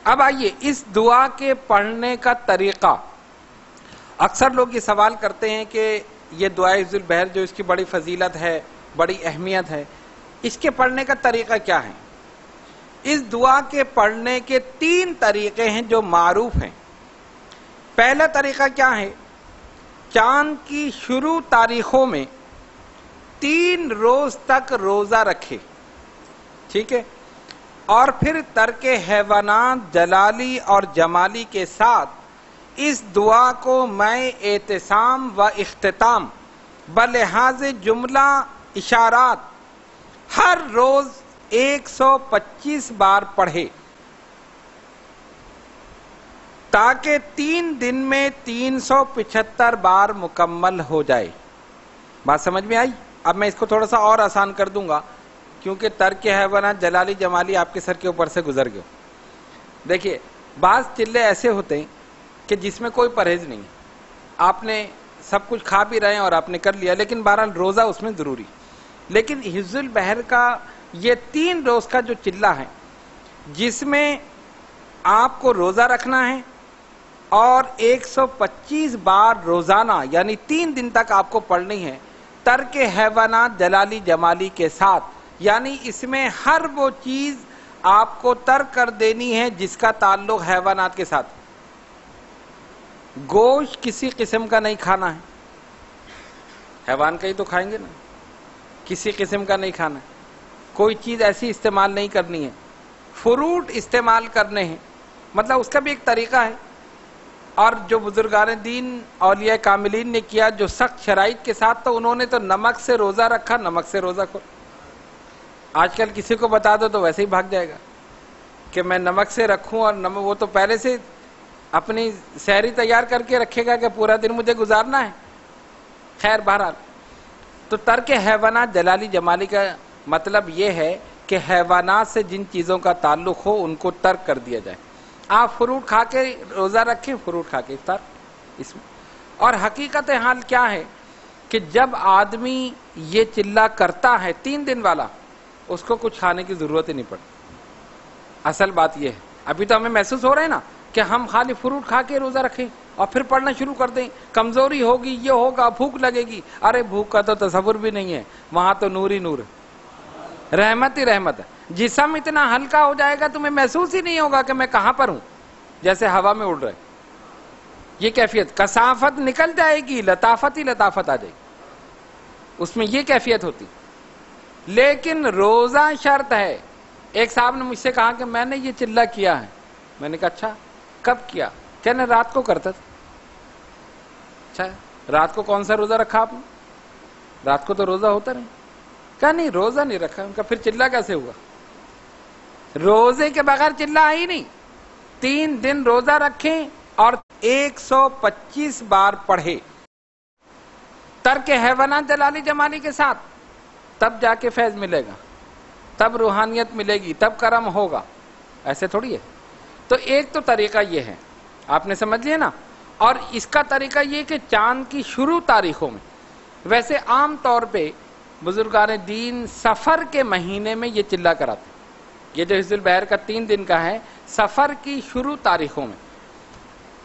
اب آئیے اس دعا کے پڑھنے کا طریقہ. اکثر لوگ یہ سوال کرتے ہیں کہ یہ دعائے حفظ البحر جو اس کی بڑی فضیلت ہے، بڑی اہمیت ہے، اس کے پڑھنے کا طریقہ کیا ہے؟ اس دعا کے پڑھنے کے 3 طریقے ہیں جو معروف ہیں. پہلا طریقہ کیا ہے؟ چاند کی شروع تاریخوں میں 3 روز تک روزہ رکھے، ٹھیک ہے، اور پھر ترک حیوانات جلالی اور جمالی کے ساتھ اس دعا کو میں اعتصام و اختتام بلحاظ جملہ اشارات ہر روز 125 بار پڑھے، تاکہ 3 دن میں 375 بار مکمل ہو جائے. بات سمجھ میں آئی؟ اب میں اس کو تھوڑا سا اور آسان کر دوں گا کیونکہ ترک حیوانات جلالی جمالی آپ کے سر کے اوپر سے گزر گئے. دیکھیے بعض چلے ایسے ہوتے ہیں کہ جس میں کوئی پرہیز نہیں، آپ نے سب کچھ کھا بھی رہے ہیں اور آپ نے کر لیا، لیکن بہرحال روزہ اس میں ضروری. لیکن حفظ البحر کا یہ 3 روز کا جو چلہ ہے جس میں آپ کو روزہ رکھنا ہے اور 125 بار روزانہ یعنی 3 دن تک آپ کو پڑھنی ہے ترک حیوانات جلالی جمالی کے ساتھ، یعنی اس میں ہر وہ چیز آپ کو ترک کر دینی ہے جس کا تعلق حیوانات کے ساتھ. گوشت کسی قسم کا نہیں کھانا ہے، حیوان کا ہی تو کھائیں گے نا، کسی قسم کا نہیں کھانا ہے. کوئی چیز ایسی استعمال نہیں کرنی ہے. فروٹ استعمال کرنے ہیں، مطلب اس کا بھی ایک طریقہ ہے. اور جو بزرگان دین اولیاء کاملین نے کیا جو سخت شرائط کے ساتھ، تو انہوں نے تو نمک سے روزہ رکھا، نمک سے روزہ کھول. آج کل کسی کو بتا دو تو ویسے ہی بھاگ جائے گا کہ میں نمک سے رکھوں، اور وہ تو پہلے سے اپنی سحری تیار کر کے رکھے گا کہ پورا دن مجھے گزارنا ہے. خیر بہرحال تو ترک حیوانات جلالی جمالی کا مطلب یہ ہے کہ حیوانات سے جن چیزوں کا تعلق ہو ان کو ترک کر دیا جائے. آپ فروٹ کھا کے روزہ رکھیں، فروٹ کھا کے افطار اس میں. اور حقیقت حال کیا ہے کہ جب آدمی یہ چلہ کرتا ہے 3 دن والا، اس کو کچھ کھانے کی ضرورت ہی نہیں پڑتی. اصل بات یہ ہے، ابھی تو ہمیں محسوس ہو رہا ہے نا کہ ہم خالی فروٹ کھا کے روزہ رکھیں اور پھر پڑھنا شروع کر دیں. کمزوری ہوگی، یہ ہوگا، بھوک لگے گی. ارے بھوک کا تو تصور بھی نہیں ہے، وہاں تو نور ہی نور ہے، رحمت ہی رحمت ہے. جسم اتنا ہلکا ہو جائے گا تمہیں محسوس ہی نہیں ہوگا کہ میں کہاں پر ہوں، جیسے ہوا میں اڑ رہے. یہ کیفیت، کثافت نکل جائے گی، لطافت ہی لطافت آ جائے گی، اس میں یہ کیفیت ہوتی. لیکن روزہ شرط ہے. ایک صاحب نے مجھ سے کہا کہ میں نے یہ چلہ کیا ہے. میں نے کہا اچھا کب کیا؟ کہنے رات کو کرتا تھا. اچھا رات کو کون سا روزہ رکھا آپ نے؟ رات کو تو روزہ ہوتا نہیں. کہا نہیں روزہ نہیں رکھا. ان کا پھر چلہ کیسے ہوا؟ روزے کے بغیر چلہ ہی نہیں. 3 دن روزہ رکھیں اور 125 بار پڑھے ترک حیوانات جلالی جمالی کے ساتھ، تب جا کے فیض ملے گا، تب روحانیت ملے گی، تب کرم ہوگا. ایسے تھوڑی ہے. تو ایک تو طریقہ یہ ہے، آپ نے سمجھ لیا نا. اور اس کا طریقہ یہ کہ چاند کی شروع تاریخوں میں، ویسے عام طور پہ بزرگان دین سفر کے مہینے میں یہ چلہ کراتے. یہ جو حفظ البحر کا 3 دن کا ہے، سفر کی شروع تاریخوں میں.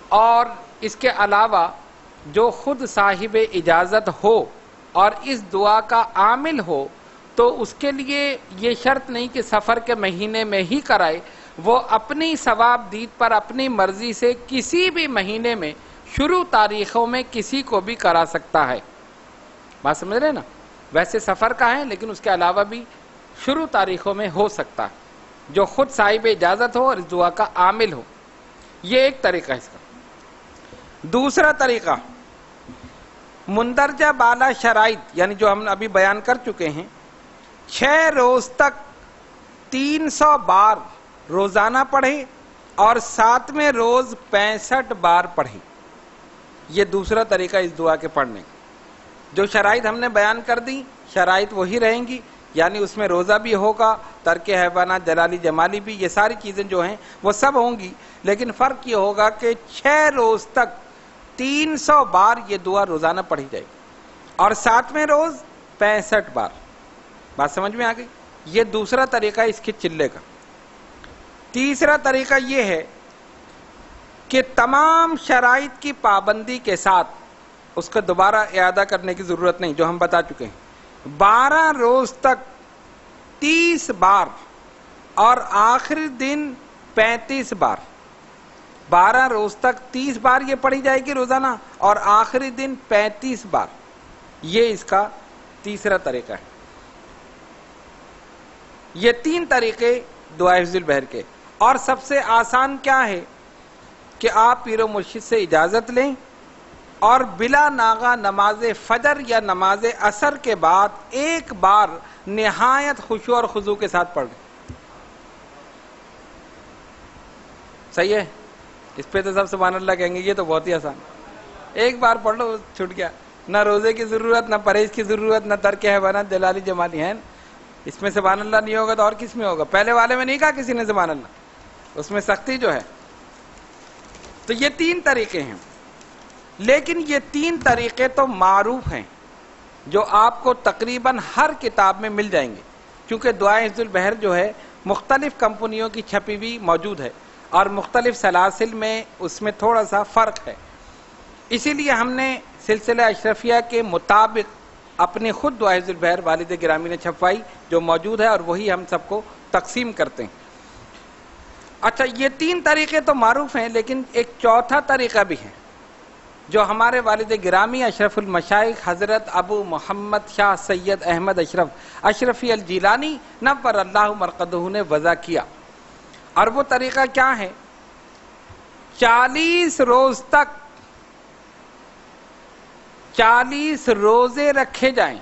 اور اس کے علاوہ جو خود صاحب اجازت ہو اور اس دعا کا عامل ہو تو اس کے لیے یہ شرط نہیں کہ سفر کے مہینے میں ہی کرائے. وہ اپنی ثواب دید پر اپنی مرضی سے کسی بھی مہینے میں شروع تاریخوں میں کسی کو بھی کرا سکتا ہے. بات سمجھ رہے نا؟ ویسے سفر کا ہے لیکن اس کے علاوہ بھی شروع تاریخوں میں ہو سکتا ہے، جو خود صاحب اجازت ہو اور اس دعا کا عامل ہو. یہ ایک طریقہ ہے اس کا. دوسرا طریقہ مندرجہ بالا شرائط، یعنی جو ہم ابھی بیان کر چکے ہیں، 6 روز تک 300 بار روزانہ پڑھے اور 7ویں روز 65 بار پڑھے. یہ دوسرا طریقہ اس دعا کے پڑھنے کا. جو شرائط ہم نے بیان کر دی، شرائط وہی رہیں گی، یعنی اس میں روزہ بھی ہوگا، ترک حیوانات جلالی جمالی بھی، یہ ساری چیزیں جو ہیں وہ سب ہوں گی. لیکن فرق یہ ہوگا کہ 6 روز تک 300 بار یہ دعا روزانہ پڑھی جائے گی اور 7ویں روز 65 بار. بات سمجھ میں آ گئی؟ یہ دوسرا طریقہ اس کے چلے کا. تیسرا طریقہ یہ ہے کہ تمام شرائط کی پابندی کے ساتھ اس کو دوبارہ اعادہ کرنے کی ضرورت نہیں، جو ہم بتا چکے ہیں، 12 روز تک 30 بار اور آخری دن 35 بار، 12 روز تک 30 بار یہ پڑھی جائے گی روزانہ اور آخری دن 35 بار. یہ اس کا تیسرا طریقہ ہے. یہ 3 طریقے دعا حفظ البحر کے. اور سب سے آسان کیا ہے کہ آپ پیر و مرشد سے اجازت لیں اور بلا ناغہ نماز فجر یا نماز عصر کے بعد ایک بار نہایت خشوع اور خضوع کے ساتھ پڑھ لیں. صحیح ہے؟ اس پہ تو سب سبحان اللہ کہیں گے یہ تو بہت ہی آسان. ایک بار پڑھ لو، چھوٹ گیا. نہ روزے کی ضرورت، نہ پرہیز کی ضرورت، نہ ترک حیوانات جلالی جمالی ہیں. اس میں سبحان اللہ نہیں ہوگا تو اور کس میں ہوگا؟ پہلے والے میں نہیں کہا کسی نے سبحان اللہ، اس میں سختی جو ہے. تو یہ 3 طریقے ہیں، لیکن یہ 3 طریقے تو معروف ہیں جو آپ کو تقریباً ہر کتاب میں مل جائیں گے، کیونکہ دعا حفظ البحر جو ہے مختلف کمپنیوں کی چھپی ہوئی موجود ہے اور مختلف سلاسل میں اس میں تھوڑا سا فرق ہے. اسی لیے ہم نے سلسلہ اشرفیہ کے مطابق اپنے خود دعا حفظ البحر والد گرامی نے چھپوائی جو موجود ہے اور وہی ہم سب کو تقسیم کرتے ہیں. اچھا، یہ 3 طریقے تو معروف ہیں، لیکن ایک چوتھا طریقہ بھی ہے جو ہمارے والد گرامی اشرف المشائخ حضرت ابو محمد شاہ سید احمد اشرف اشرفی الجیلانی نور اللہ مرقدہ نے وضع کیا. اور وہ طریقہ کیا ہے؟ 40 روز تک 40 روزے رکھے جائیں،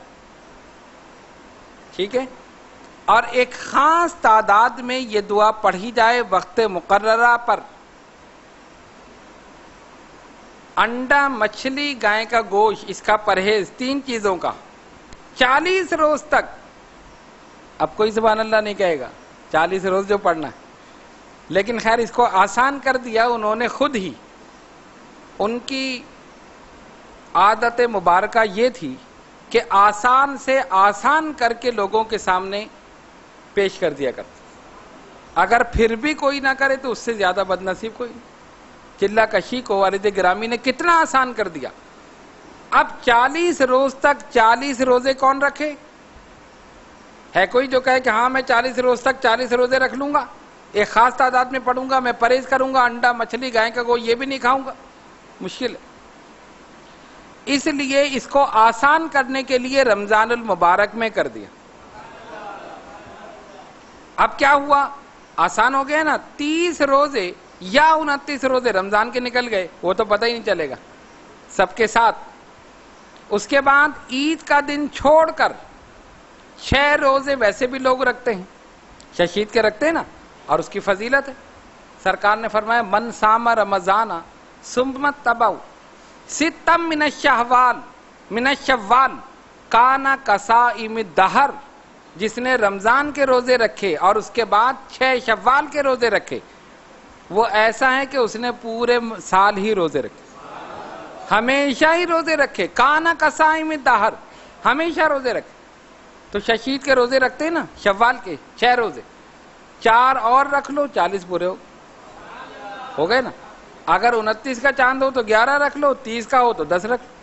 ٹھیک ہے، اور ایک خاص تعداد میں یہ دعا پڑھی جائے وقت مقررہ پر. انڈا، مچھلی، گائے کا گوشت، اس کا پرہیز، 3 چیزوں کا 40 روز تک. اب کوئی سبحان اللہ نہیں کہے گا 40 روز جو پڑھنا ہے. لیکن خیر اس کو آسان کر دیا انہوں نے خود ہی. ان کی عادت مبارکہ یہ تھی کہ آسان سے آسان کر کے لوگوں کے سامنے پیش کر دیا کرتے. اگر پھر بھی کوئی نہ کرے تو اس سے زیادہ بد نصیب کوئی نہیں. چلہ کشی کو والد گرامی نے کتنا آسان کر دیا. اب 40 روز تک 40 روزے کون رکھے؟ ہے کوئی جو کہے کہ ہاں میں 40 روز تک 40 روزے رکھ لوں گا، ایک خاص تعداد میں پڑھوں گا، میں پرہیز کروں گا، انڈا، مچھلی، گائے کا گوشت یہ بھی نہیں کھاؤں گا؟ مشکل ہے. اس لیے اس کو آسان کرنے کے لیے رمضان المبارک میں کر دیا. اب کیا ہوا؟ آسان ہو گیا نا. 30 روزے یا 29 روزے رمضان کے نکل گئے، وہ تو پتہ ہی نہیں چلے گا سب کے ساتھ. اس کے بعد عید کا دن چھوڑ کر 6 روزے ویسے بھی لوگ رکھتے ہیں، ششید کے رکھتے ہیں نا، اور اس کی فضیلت ہے. سرکار نے فرمایا من صام رمضان ثم تبع ستم من الشوال کان کصائم الدہر. جس نے رمضان کے روزے رکھے اور اس کے بعد 6 شوال کے روزے رکھے، وہ ایسا ہے کہ اس نے پورے سال ہی روزے رکھے، ہمیشہ ہی روزے رکھے. کان کصائم الدہر، ہمیشہ روزے رکھے. تو ششید کے روزے رکھتے ہیں نا، شوال کے 6 روزے، 4 اور رکھ لو، 40 پورے ہو گئے نا. اگر 29 کا چاند ہو تو 11 رکھ لو، 30 کا ہو تو 10 رکھ لو.